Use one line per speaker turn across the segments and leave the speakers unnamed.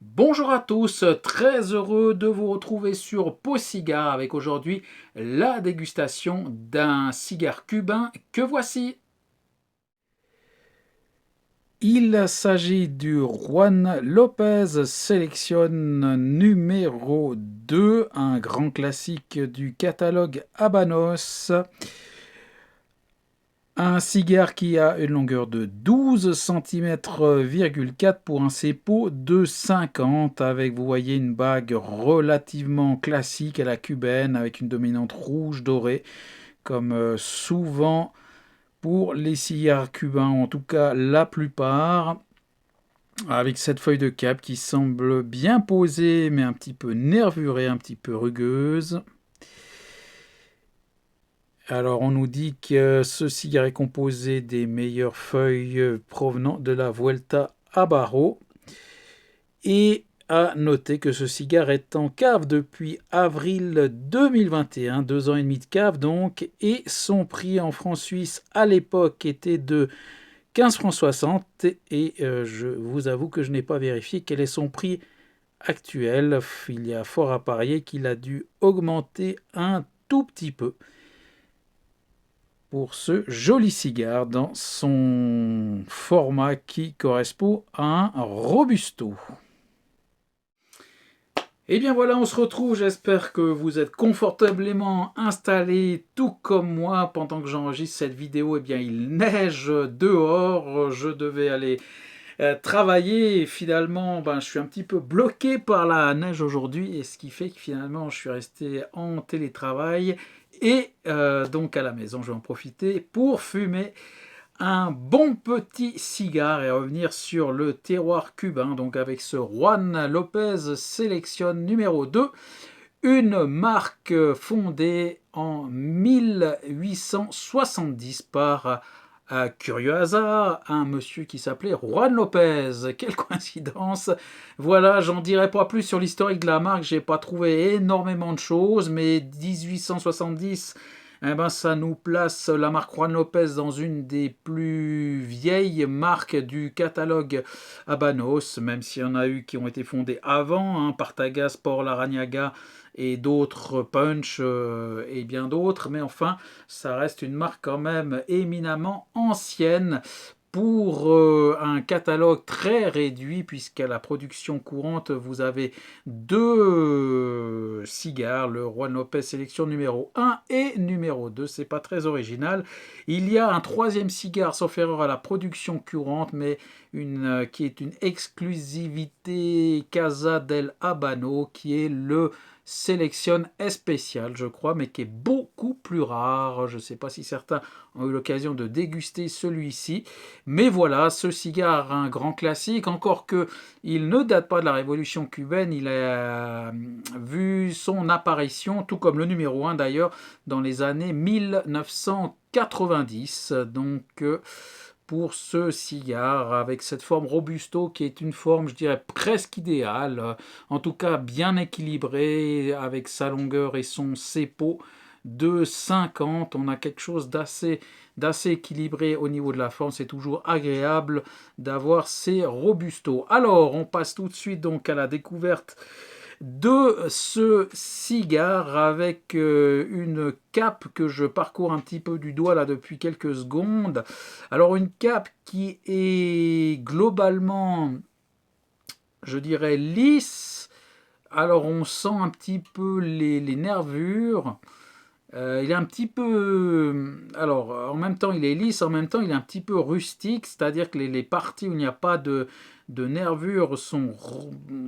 Bonjour à tous, très heureux de vous retrouver sur Pau Cigare avec aujourd'hui la dégustation d'un cigare cubain que voici. Il s'agit du Juan Lopez Selección numéro 2, un grand classique du catalogue Habanos. Un cigare qui a une longueur de 12,4 cm pour un cepo de 50 avec, vous voyez, une bague relativement classique à la cubaine avec une dominante rouge dorée comme souvent pour les cigares cubains, en tout cas la plupart, avec cette feuille de cap qui semble bien posée mais un petit peu nervurée, un petit peu rugueuse. Alors, on nous dit que ce cigare est composé des meilleures feuilles provenant de la Vuelta a Barro. Et à noter que ce cigare est en cave depuis avril 2021, 2 ans et demi de cave donc, et son prix en francs suisses à l'époque était de 15 francs 60. Et je vous avoue que je n'ai pas vérifié quel est son prix actuel. Il y a fort à parier qu'il a dû augmenter un tout petit peu pour ce joli cigare dans son format qui correspond à un Robusto. Et bien voilà, on se retrouve, j'espère que vous êtes confortablement installés, tout comme moi, pendant que j'enregistre cette vidéo. Eh bien, il neige dehors, je devais aller travailler et finalement, je suis un petit peu bloqué par la neige aujourd'hui, et ce qui fait que finalement, je suis resté en télétravail et donc à la maison, je vais en profiter pour fumer un bon petit cigare et revenir sur le terroir cubain, donc avec ce Juan Lopez Selección numéro 2, une marque fondée en 1870 par curieux hasard, un monsieur qui s'appelait Juan Lopez. Quelle coïncidence! Voilà, j'en dirai pas plus sur l'historique de la marque, j'ai pas trouvé énormément de choses, mais 1870, ça nous place la marque Juan Lopez dans une des plus vieilles marques du catalogue Habanos, même s'il y en a eu qui ont été fondées avant, Partagas, Port Larrañaga et d'autres, Punch et bien d'autres, mais enfin, ça reste une marque quand même éminemment ancienne pour un catalogue très réduit, puisqu'à la production courante, vous avez deux cigares, le Juan Lopez Sélection numéro 1 et numéro 2, c'est pas très original. Il y a un troisième cigare, sauf erreur, à la production courante, mais qui est une exclusivité Casa del Habano, qui est le Sélection spécial, je crois, mais qui est beaucoup plus rare. Je ne sais pas si certains ont eu l'occasion de déguster celui-ci. Mais voilà, ce cigare, un grand classique, encore que il ne date pas de la révolution cubaine, il a vu son apparition, tout comme le numéro 1 d'ailleurs, dans les années 1990. Donc pour ce cigare avec cette forme robusto qui est une forme, je dirais, presque idéale, en tout cas bien équilibrée avec sa longueur et son cepo de 50. On a quelque chose d'assez équilibré au niveau de la forme. C'est toujours agréable d'avoir ces robustos. Alors, on passe tout de suite donc à la découverte de ce cigare avec une cape que je parcours un petit peu du doigt là depuis quelques secondes. Alors une cape qui est globalement, je dirais, lisse. Alors on sent un petit peu les nervures. Il est un petit peu... Alors, en même temps, il est lisse, en même temps, il est un petit peu rustique, c'est-à-dire que les parties où il n'y a pas de nervures sont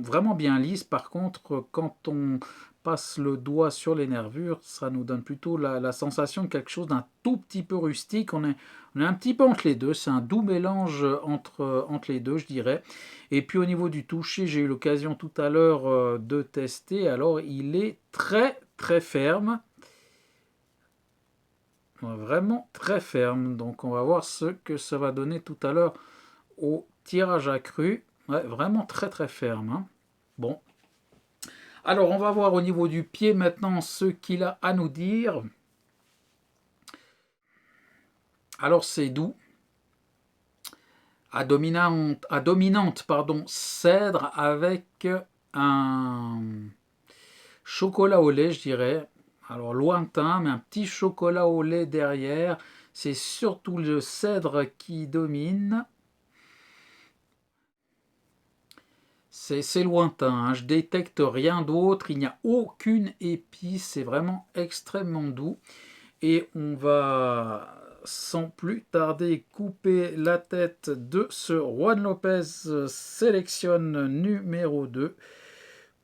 vraiment bien lisses. Par contre, quand on passe le doigt sur les nervures, ça nous donne plutôt la sensation de quelque chose d'un tout petit peu rustique. On est un petit peu entre les deux, c'est un doux mélange entre les deux, je dirais. Et puis au niveau du toucher, j'ai eu l'occasion tout à l'heure de tester. Alors, il est très très ferme. Vraiment très ferme. Donc on va voir ce que ça va donner tout à l'heure au tirage à cru. Ouais, vraiment très très ferme. Bon. Alors on va voir au niveau du pied maintenant ce qu'il a à nous dire. Alors c'est doux. à dominante pardon, cèdre avec un chocolat au lait, je dirais. Alors lointain, mais un petit chocolat au lait derrière. C'est surtout le cèdre qui domine. C'est lointain, hein. Je détecte rien d'autre. Il n'y a aucune épice. C'est vraiment extrêmement doux. Et on va sans plus tarder couper la tête de ce Juan Lopez Selection numéro 2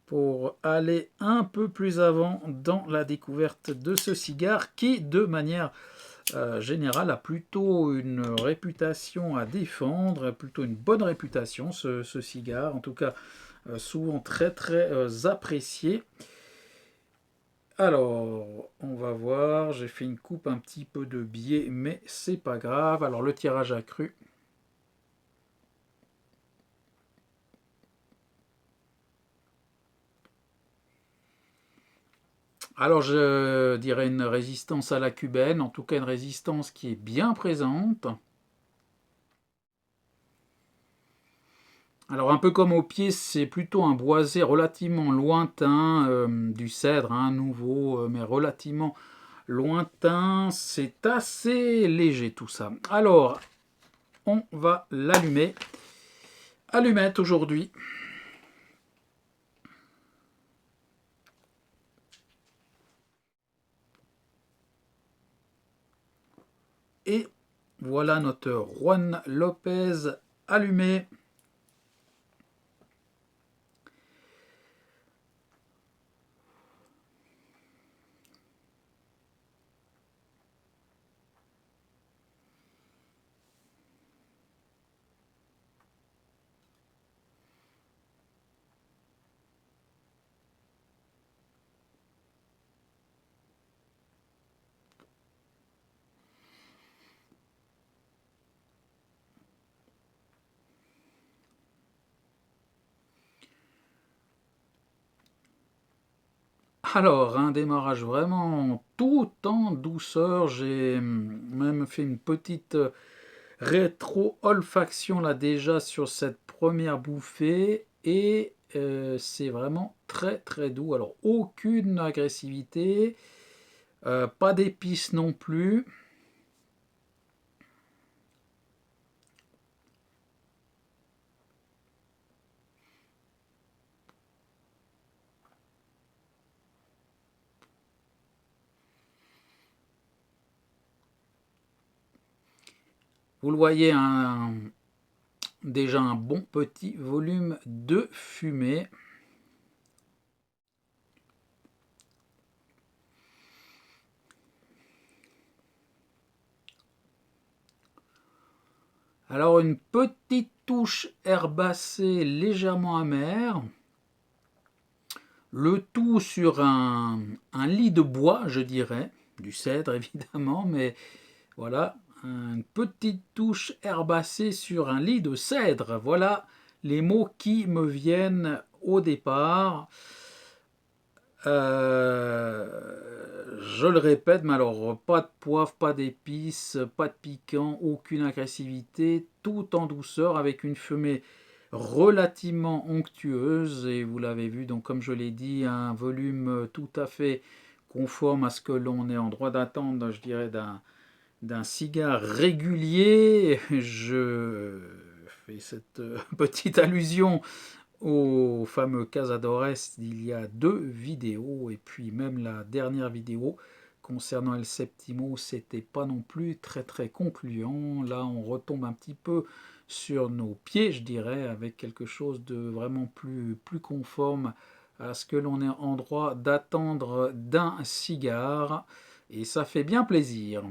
pour aller un peu plus avant dans la découverte de ce cigare qui, de manière générale, a plutôt une réputation à défendre, plutôt une bonne réputation ce cigare, en tout cas souvent très très apprécié. Alors, on va voir, j'ai fait une coupe un petit peu de biais, mais c'est pas grave. Alors, le tirage accru. Alors, je dirais une résistance à la cubaine, en tout cas une résistance qui est bien présente. Alors, un peu comme au pied, c'est plutôt un boisé relativement lointain, du cèdre, hein, nouveau, mais relativement lointain. C'est assez léger tout ça. Alors, on va l'allumer. Allumette aujourd'hui. Et voilà notre Juan Lopez allumé. Alors, un démarrage vraiment tout en douceur. J'ai même fait une petite rétro-olfaction là déjà sur cette première bouffée. Et c'est vraiment très très doux. Alors, aucune agressivité, pas d'épices non plus. Vous le voyez, déjà un bon petit volume de fumée. Alors une petite touche herbacée légèrement amère. Le tout sur un lit de bois, je dirais, du cèdre évidemment, mais voilà, une petite touche herbacée sur un lit de cèdre. Voilà les mots qui me viennent au départ. Je le répète, mais alors pas de poivre, pas d'épices, pas de piquant, aucune agressivité, tout en douceur avec une fumée relativement onctueuse et vous l'avez vu, donc comme je l'ai dit, un volume tout à fait conforme à ce que l'on est en droit d'attendre, je dirais, d'un cigare régulier. Je fais cette petite allusion au fameux Cazadores d'il y a 2 vidéos, et puis même la dernière vidéo concernant El Septimo, c'était pas non plus très très concluant. Là, on retombe un petit peu sur nos pieds, je dirais, avec quelque chose de vraiment plus conforme à ce que l'on est en droit d'attendre d'un cigare, et ça fait bien plaisir.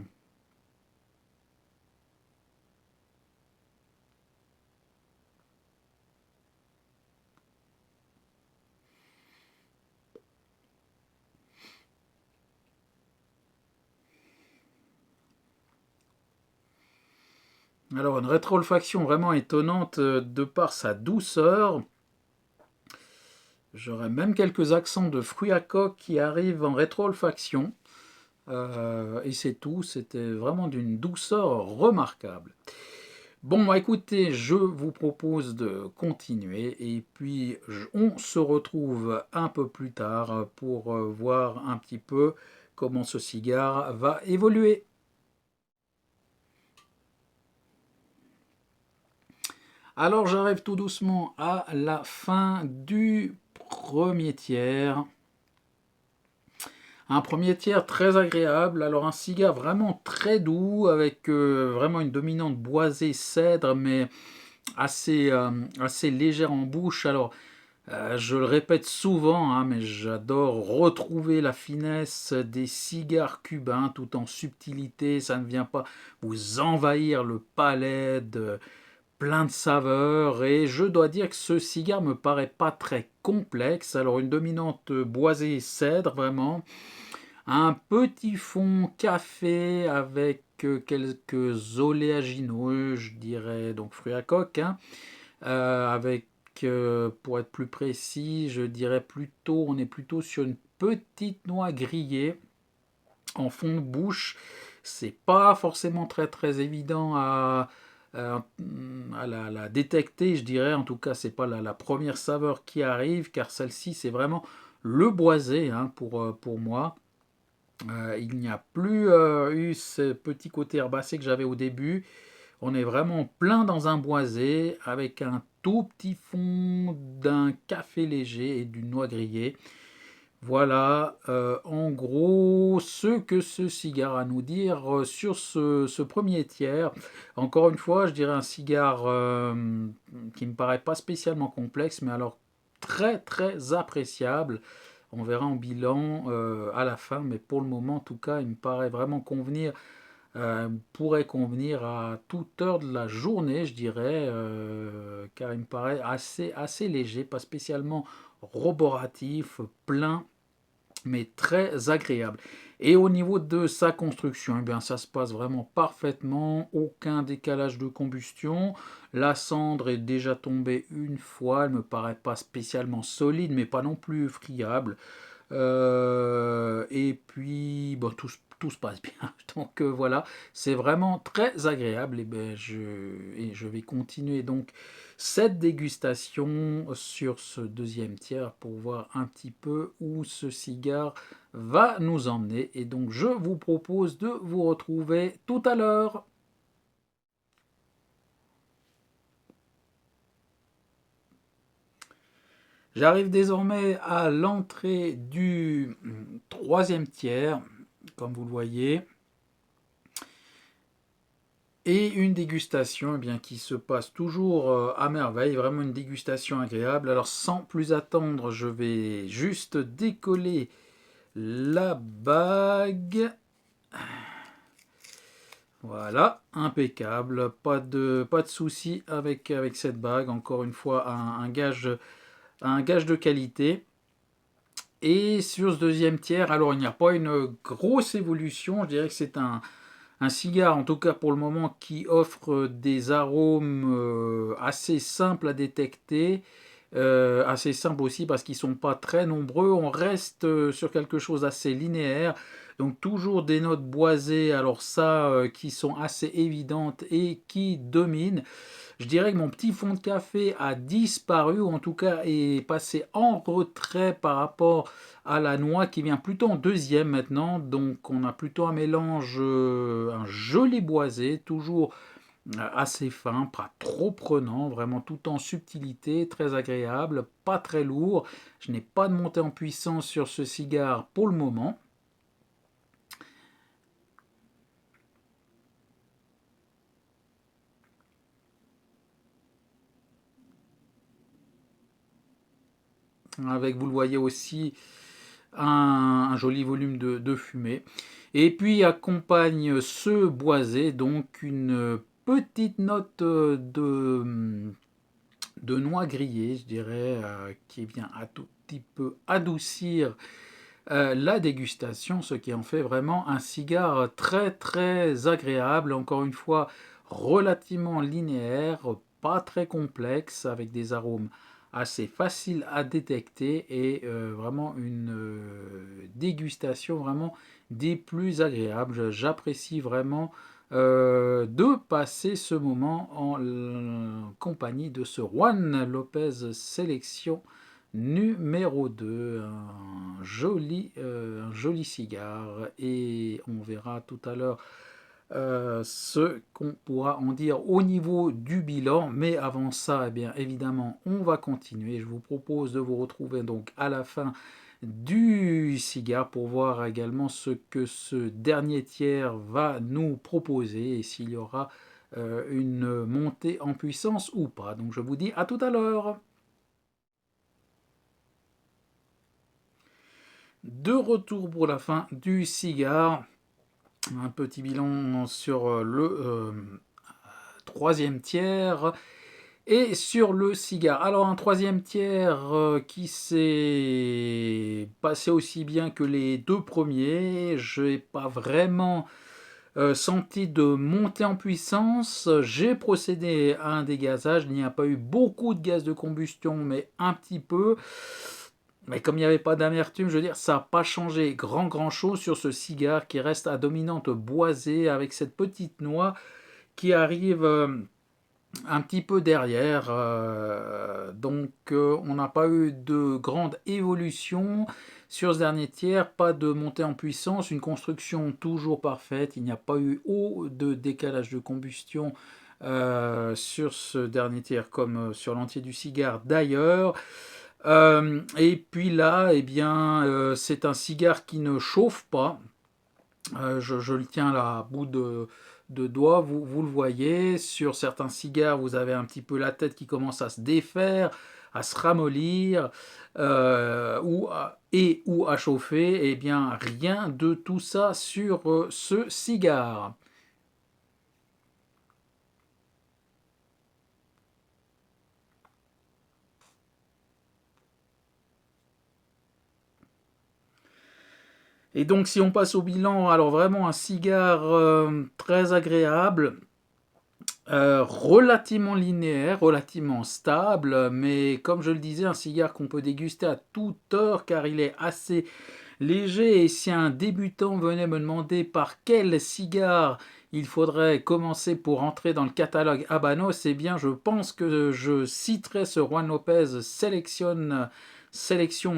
Alors, une rétro-olfaction vraiment étonnante de par sa douceur. J'aurais même quelques accents de fruits à coque qui arrivent en rétro-olfaction. Et c'est tout, c'était vraiment d'une douceur remarquable. Bon, bah, écoutez, je vous propose de continuer et puis on se retrouve un peu plus tard pour voir un petit peu comment ce cigare va évoluer. Alors j'arrive tout doucement à la fin du premier tiers. Un premier tiers très agréable, alors un cigare vraiment très doux avec vraiment une dominante boisée cèdre mais assez légère en bouche. Alors je le répète souvent, hein, mais j'adore retrouver la finesse des cigares cubains tout en subtilité. Ça ne vient pas vous envahir le palais de plein de saveurs. Et je dois dire que ce cigare me paraît pas très complexe. Alors une dominante boisée cèdre vraiment, un petit fond café avec quelques oléagineux, je dirais donc fruits à coque, hein, avec, pour être plus précis, je dirais plutôt, on est plutôt sur une petite noix grillée en fond de bouche. C'est pas forcément très très évident à, la détecter, je dirais. En tout cas, c'est pas la première saveur qui arrive, car celle-ci, c'est vraiment le boisé, hein, pour moi. Il n'y a plus eu ce petit côté herbacé que j'avais au début. On est vraiment plein dans un boisé avec un tout petit fond d'un café léger et d'une noix grillée. Voilà, en gros, ce que ce cigare a à nous dire sur ce premier tiers. Encore une fois, je dirais un cigare qui ne me paraît pas spécialement complexe, mais alors très très appréciable. On verra en bilan à la fin, mais pour le moment, en tout cas, il me paraît vraiment convenir, pourrait convenir à toute heure de la journée, je dirais, car il me paraît assez léger, pas spécialement roboratif, plein, mais très agréable. Et au niveau de sa construction, eh bien, ça se passe vraiment parfaitement, aucun décalage de combustion. La cendre est déjà tombée une fois, elle me paraît pas spécialement solide, mais pas non plus friable. Et puis, bon, tout se passe bien. Donc voilà, c'est vraiment très agréable. Et je vais continuer donc cette dégustation sur ce deuxième tiers pour voir un petit peu où ce cigare va nous emmener. Et donc je vous propose de vous retrouver tout à l'heure. J'arrive désormais à l'entrée du troisième tiers, comme vous le voyez. Et une dégustation eh bien, qui se passe toujours à merveille, vraiment une dégustation agréable. Alors sans plus attendre, je vais juste décoller la bague. Voilà, impeccable, pas de souci avec cette bague. Encore une fois, un gage de qualité. Et sur ce deuxième tiers, alors il n'y a pas une grosse évolution, je dirais que c'est un cigare, en tout cas pour le moment, qui offre des arômes assez simples à détecter, assez simples aussi parce qu'ils ne sont pas très nombreux. On reste sur quelque chose d'assez linéaire, donc toujours des notes boisées, alors ça, qui sont assez évidentes et qui dominent. Je dirais que mon petit fond de café a disparu, ou en tout cas est passé en retrait par rapport à la noix qui vient plutôt en deuxième maintenant. Donc on a plutôt un mélange, un joli boisé, toujours assez fin, pas trop prenant, vraiment tout en subtilité, très agréable, pas très lourd. Je n'ai pas de montée en puissance sur ce cigare pour le moment. Avec, vous le voyez aussi, un joli volume de fumée. Et puis accompagne ce boisé donc une petite note de noix grillée, je dirais, qui vient un tout petit peu adoucir la dégustation, ce qui en fait vraiment un cigare très très agréable, encore une fois relativement linéaire, pas très complexe, avec des arômes assez faciles à détecter et vraiment une dégustation vraiment des plus agréables. J'apprécie vraiment de passer ce moment en compagnie de ce Juan Lopez Sélection numéro 2, un joli cigare, et on verra tout à l'heure ce qu'on pourra en dire au niveau du bilan. Mais avant ça, eh bien évidemment, on va continuer. Je vous propose de vous retrouver donc à la fin du cigare pour voir également ce que ce dernier tiers va nous proposer et s'il y aura une montée en puissance ou pas. Donc je vous dis à tout à l'heure. De retour pour la fin du cigare. Un petit bilan sur le troisième tiers et sur le cigare. Alors un troisième tiers qui s'est passé aussi bien que les deux premiers. Je n'ai pas vraiment senti de montée en puissance. J'ai procédé à un dégazage. Il n'y a pas eu beaucoup de gaz de combustion, mais un petit peu. Mais comme il n'y avait pas d'amertume, je veux dire, ça n'a pas changé grand chose sur ce cigare qui reste à dominante boisée avec cette petite noix qui arrive un petit peu derrière. On n'a pas eu de grande évolution sur ce dernier tiers, pas de montée en puissance, une construction toujours parfaite. Il n'y a pas eu de décalage de combustion sur ce dernier tiers comme sur l'entier du cigare d'ailleurs. Et puis là, eh bien, c'est un cigare qui ne chauffe pas. Je le tiens là à bout de doigt, vous le voyez. Sur certains cigares, vous avez un petit peu la tête qui commence à se défaire, à se ramollir, ou à chauffer. Eh bien, rien de tout ça sur ce cigare. Et donc si on passe au bilan, alors vraiment un cigare très agréable, relativement linéaire, relativement stable, mais comme je le disais, un cigare qu'on peut déguster à toute heure car il est assez léger. Et si un débutant venait me demander par quel cigare il faudrait commencer pour entrer dans le catalogue Habanos, eh bien je pense que je citerai ce Juan Lopez sélection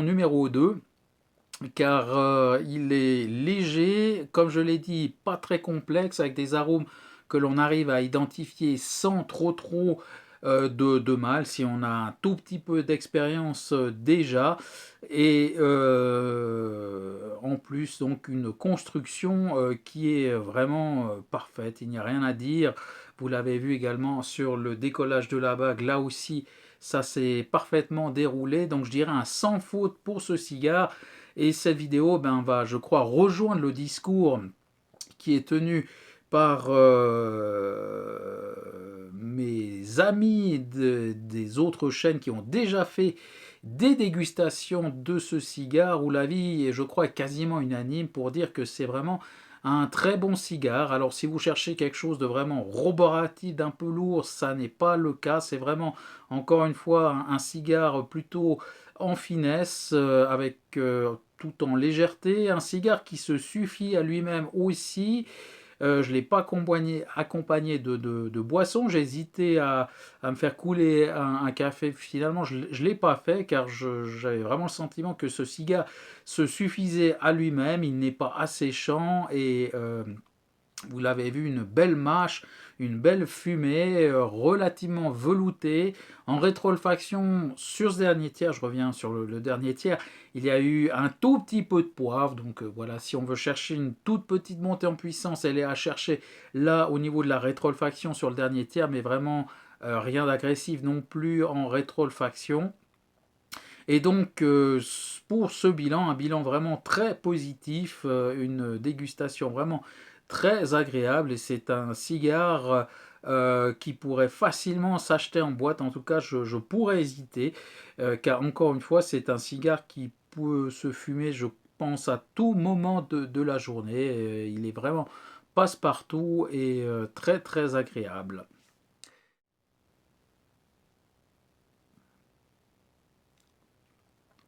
numéro 2 car il est léger, comme je l'ai dit, pas très complexe, avec des arômes que l'on arrive à identifier sans trop de mal, si on a un tout petit peu d'expérience déjà, et en plus donc une construction qui est vraiment parfaite, il n'y a rien à dire. Vous l'avez vu également sur le décollage de la bague, là aussi ça s'est parfaitement déroulé, donc je dirais un sans faute pour ce cigare. Et cette vidéo va, je crois, rejoindre le discours qui est tenu par mes amis des autres chaînes qui ont déjà fait des dégustations de ce cigare, où l'avis, je crois, est quasiment unanime pour dire que c'est vraiment un très bon cigare. Alors si vous cherchez quelque chose de vraiment roboratif, d'un peu lourd, ça n'est pas le cas. C'est vraiment, encore une fois, un cigare plutôt en finesse, avec tout en légèreté. Un cigare qui se suffit à lui-même aussi. Je ne l'ai pas accompagné de boisson. J'ai hésité à me faire couler un café. Finalement, je ne l'ai pas fait car j'avais vraiment le sentiment que ce cigare se suffisait à lui-même. Il n'est pas asséchant et vous l'avez vu, une belle mâche, une belle fumée, relativement veloutée. En rétro-olfaction, sur ce dernier tiers, je reviens sur le dernier tiers, il y a eu un tout petit peu de poivre. Donc voilà, si on veut chercher une toute petite montée en puissance, elle est à chercher là au niveau de la rétro-olfaction sur le dernier tiers, mais vraiment rien d'agressif non plus en rétro-olfaction. Et donc, pour ce bilan, un bilan vraiment très positif, une dégustation vraiment très agréable. Et c'est un cigare qui pourrait facilement s'acheter en boîte. En tout cas, je pourrais hésiter, car encore une fois, c'est un cigare qui peut se fumer, je pense, à tout moment de la journée. Il est vraiment passe-partout et très agréable.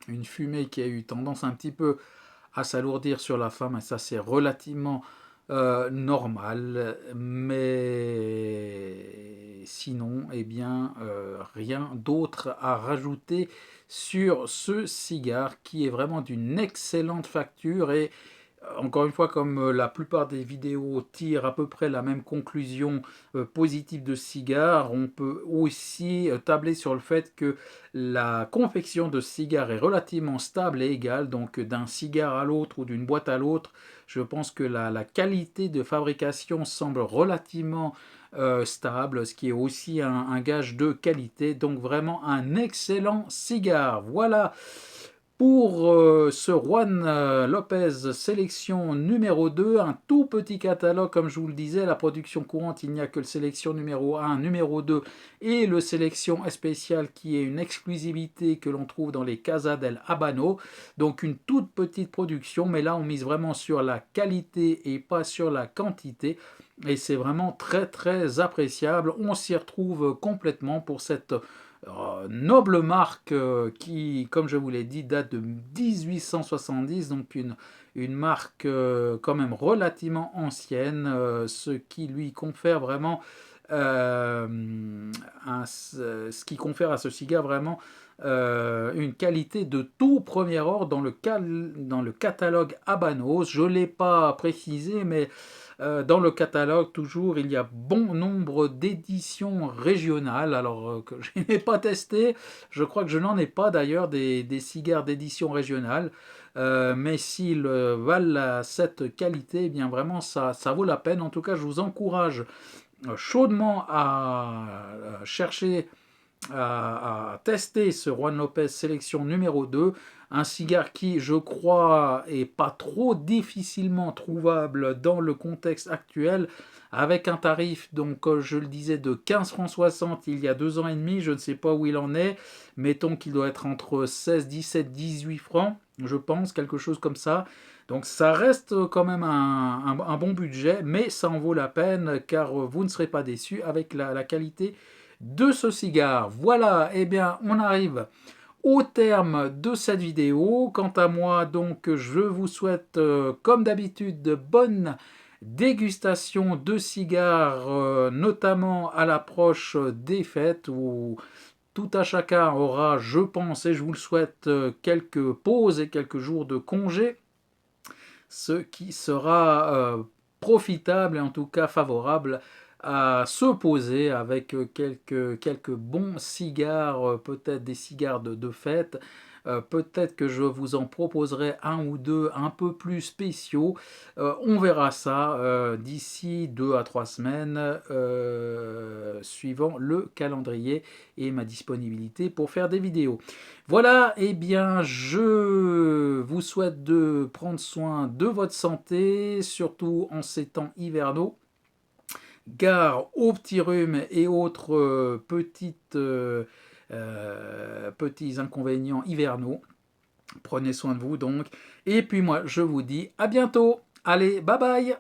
Une fumée qui a eu tendance un petit peu à s'alourdir sur la fin, mais ça c'est relativement normal, mais sinon, eh bien, rien d'autre à rajouter sur ce cigare qui est vraiment d'une excellente facture et encore une fois, comme la plupart des vidéos tirent à peu près la même conclusion positive de cigare, on peut aussi tabler sur le fait que la confection de cigare est relativement stable et égale, donc d'un cigare à l'autre ou d'une boîte à l'autre. Je pense que la qualité de fabrication semble relativement stable, ce qui est aussi un gage de qualité. Donc vraiment un excellent cigare. Voilà pour ce Juan Lopez sélection numéro 2, un tout petit catalogue, comme je vous le disais, la production courante, il n'y a que le sélection numéro 1, numéro 2 et le sélection spécial qui est une exclusivité que l'on trouve dans les Casa del Habano. Donc une toute petite production, mais là on mise vraiment sur la qualité et pas sur la quantité. Et c'est vraiment très très appréciable. On s'y retrouve complètement pour cette noble marque qui, comme je vous l'ai dit, date de 1870, donc une marque quand même relativement ancienne, ce qui lui confère vraiment ce qui confère à ce cigare vraiment une qualité de tout premier ordre dans le catalogue Habanos. Je ne l'ai pas précisé, mais dans le catalogue, toujours, il y a bon nombre d'éditions régionales, alors que je n'ai pas testé. Je crois que je n'en ai pas d'ailleurs des cigares d'édition régionale. Mais s'ils valent cette qualité, eh bien vraiment ça vaut la peine. En tout cas, je vous encourage chaudement à chercher à tester ce Juan Lopez sélection numéro 2, un cigare qui, je crois, est pas trop difficilement trouvable dans le contexte actuel, avec un tarif, donc je le disais, de 15 francs 60 il y a 2 ans et demi, je ne sais pas où il en est, mettons qu'il doit être entre 16, 17, 18 francs, je pense, quelque chose comme ça. Donc ça reste quand même un bon budget, mais ça en vaut la peine, car vous ne serez pas déçus avec la qualité de ce cigare. Voilà, eh bien, on arrive au terme de cette vidéo. Quant à moi, donc, je vous souhaite, comme d'habitude, de bonnes dégustations de cigares, notamment à l'approche des fêtes où tout à chacun aura, je pense, et je vous le souhaite, quelques pauses et quelques jours de congé, ce qui sera profitable et en tout cas favorable à se poser avec quelques bons cigares, peut-être des cigares de fête. Peut-être que je vous en proposerai un ou deux un peu plus spéciaux. On verra ça d'ici 2 à 3 semaines, suivant le calendrier et ma disponibilité pour faire des vidéos. Voilà, eh bien, je vous souhaite de prendre soin de votre santé, surtout en ces temps hivernaux. Gare aux petits rhumes et autres petits inconvénients hivernaux. Prenez soin de vous donc. Et puis moi, je vous dis à bientôt. Allez, bye bye!